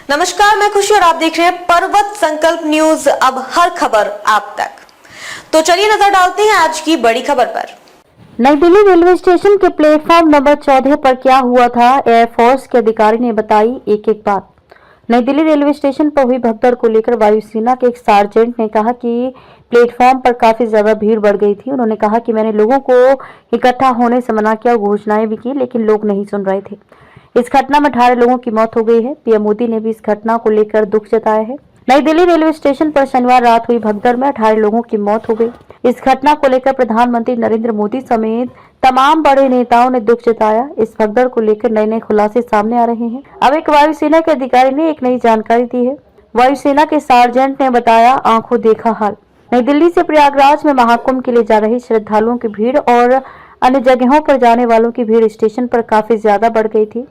नमस्कार, मैं खुशी और आप देख रहे हैं पर्वत संकल्प न्यूज। अब हर खबर आप तक। तो चलिए नजर डालते हैं आज की बड़ी खबर पर। नई दिल्ली रेलवे स्टेशन के प्लेटफॉर्म नंबर 14 पर क्या हुआ था, एयरफोर्स के अधिकारी ने बताई एक एक बात। नई दिल्ली रेलवे स्टेशन पर हुई भगदड़ को लेकर वायुसेना के एक सार्जेंट ने कहा कि प्लेटफॉर्म पर काफी ज्यादा भीड़ बढ़ गई थी। उन्होंने कहा कि मैंने लोगों को इकट्ठा होने से मना किया और घोषणाएं भी की, लेकिन लोग नहीं सुन रहे थे। इस घटना में 18 लोगों की मौत हो गई है। पीएम मोदी ने भी इस घटना को लेकर दुख जताया है। नई दिल्ली रेलवे स्टेशन पर शनिवार रात हुई भगदड़ में 18 लोगों की मौत हो गई। इस घटना को लेकर प्रधानमंत्री नरेंद्र मोदी समेत तमाम बड़े नेताओं ने दुख जताया। इस भगदड़ को लेकर नए नए खुलासे सामने आ रहे हैं। अब एक वायुसेना के अधिकारी ने एक नई जानकारी दी है। वायुसेना के सार्जेंट ने बताया, आंखों देखा हाल। नई दिल्ली से प्रयागराज में महाकुंभ के लिए जा रहे श्रद्धालुओं की भीड़ और अन्य जगहों पर जाने वालों की भीड़ स्टेशन पर काफी ज्यादा बढ़ गई थी,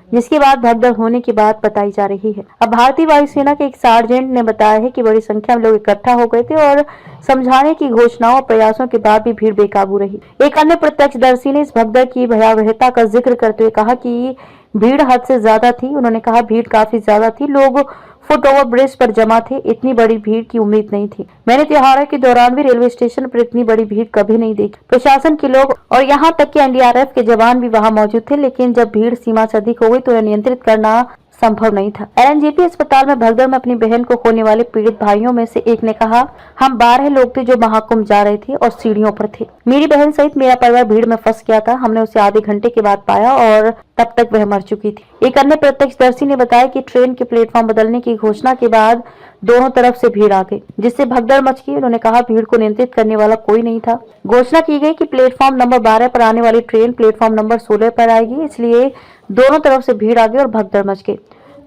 जिसके बाद भगदड़ होने की बात बताई जा रही है। अब भारतीय वायुसेना के एक सार्जेंट ने बताया है कि बड़ी संख्या में लोग इकट्ठा हो गए थे और समझाने की घोषणाओं और प्रयासों के बाद भी भीड़ बेकाबू रही। एक अन्य प्रत्यक्षदर्शी ने इस भगदड़ की भयावहता का जिक्र करते हुए कहा कि भीड़ हद से ज्यादा थी। उन्होंने कहा, भीड़ काफी ज्यादा थी, लोग फुट ओवर ब्रिज पर जमा थे। इतनी बड़ी भीड़ की उम्मीद नहीं थी। मैंने त्योहारों के दौरान भी रेलवे स्टेशन पर इतनी बड़ी भीड़ कभी नहीं देखी। प्रशासन के लोग और यहाँ तक कि एनडीआरएफ के जवान भी वहाँ मौजूद थे, लेकिन जब भीड़ सीमा से अधिक हो गई तो यह नियंत्रित करना संभव नहीं था। एलएनजेपी अस्पताल में भगदड़ में अपनी बहन को खोने वाले पीड़ित भाइयों में से एक ने कहा, हम 12 लोग थे जो महाकुंभ जा रहे थे और सीढ़ियों पर थे। मेरी बहन सहित मेरा परिवार भीड़ में फंस गया था। हमने उसे आधे घंटे के बाद पाया और तब तक वह मर चुकी थी। एक अन्य प्रत्यक्षदर्शी ने बताया कि ट्रेन के प्लेटफॉर्म बदलने की घोषणा के बाद दोनों तरफ से भीड़ आ गई, जिससे भगदड़ मच गई। उन्होंने कहा, भीड़ को नियंत्रित करने वाला कोई नहीं था। घोषणा की गई कि प्लेटफॉर्म नंबर 12 पर आने वाली ट्रेन प्लेटफॉर्म नंबर 16 पर आएगी, इसलिए दोनों तरफ से भीड़ आ गई और भगदड़ मच गई।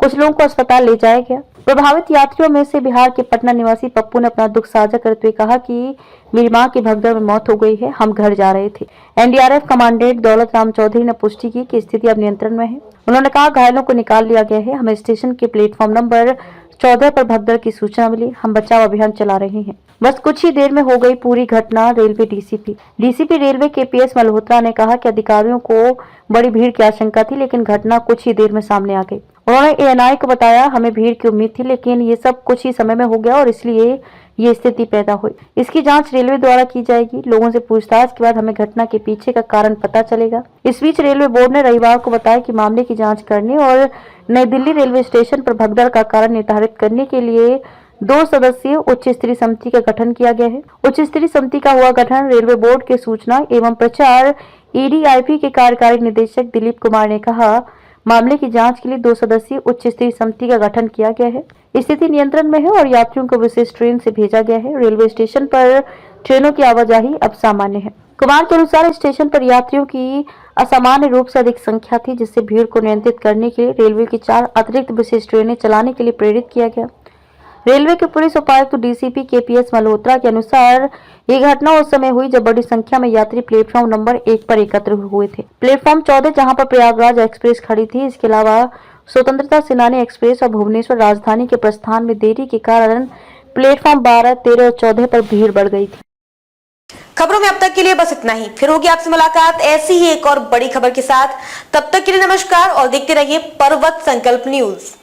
कुछ लोगों को अस्पताल ले जाया गया। प्रभावित यात्रियों में से बिहार के पटना निवासी पप्पू ने अपना दुख साझा करते हुए कहा कि मेरी मां की भगदड़ में मौत हो गई है, हम घर जा रहे थे। एनडीआरएफ कमांडेंट दौलत राम चौधरी ने पुष्टि की कि स्थिति अब नियंत्रण में है। उन्होंने कहा, घायलों को निकाल लिया गया है। हमें स्टेशन के प्लेटफॉर्म नंबर 14 पर भगदड़ की सूचना मिली। हम बचाव अभियान चला रहे हैं। बस कुछ ही देर में हो गई पूरी घटना। Railway DCP railway KPS Malhotra ने कहा कि अधिकारियों को बड़ी भीड़ की आशंका थी, लेकिन घटना कुछ ही देर में सामने आ गई। उन्होंने एएनआई को बताया, हमें भीड़ की उम्मीद थी, लेकिन ये सब कुछ ही समय में हो गया और इसलिए ये स्थिति पैदा हुई। इसकी जांच रेलवे द्वारा की जाएगी। लोगों से पूछताछ के बाद हमें घटना के पीछे का कारण पता चलेगा। इस बीच रेलवे बोर्ड ने रविवार को बताया कि मामले की जांच करने और नई दिल्ली रेलवे स्टेशन पर भगदड़ का कारण निर्धारित करने के लिए 2 सदस्यीय उच्च स्तरीय समिति का गठन किया गया है। उच्च स्तरीय समिति का हुआ गठन रेलवे बोर्ड के सूचना एवं प्रचार ईडीआईपी के कार्यकारी निदेशक दिलीप कुमार ने कहा, मामले की जांच के लिए 2 सदस्यीय उच्च स्तरीय समिति का गठन किया गया है। स्थिति नियंत्रण में है और यात्रियों को विशेष ट्रेन से भेजा गया है। रेलवे स्टेशन पर ट्रेनों की आवाजाही अब सामान्य है। कुमार के अनुसार स्टेशन पर यात्रियों की असामान्य रूप से अधिक संख्या थी, जिससे भीड़ को नियंत्रित करने के लिए रेलवे की 4 अतिरिक्त विशेष ट्रेनें चलाने के लिए प्रेरित किया गया। रेलवे के पुलिस उपायुक्त डीसीपी केपीएस मल्होत्रा के अनुसार ये घटना उस समय हुई जब बड़ी संख्या में यात्री प्लेटफॉर्म नंबर 1 पर एकत्र हुए थे। प्लेटफॉर्म 14 जहां पर प्रयागराज एक्सप्रेस खड़ी थी, इसके अलावा स्वतंत्रता सेनानी एक्सप्रेस और भुवनेश्वर राजधानी के प्रस्थान में देरी के कारण प्लेटफॉर्म 12, 13 और 14 पर भीड़ बढ़ गई थी। खबरों में अब तक के लिए बस इतना ही। फिर होगी आपसे मुलाकात ऐसी ही एक और बड़ी खबर के साथ। तब तक के लिए नमस्कार और देखते रहिए पर्वत संकल्प न्यूज।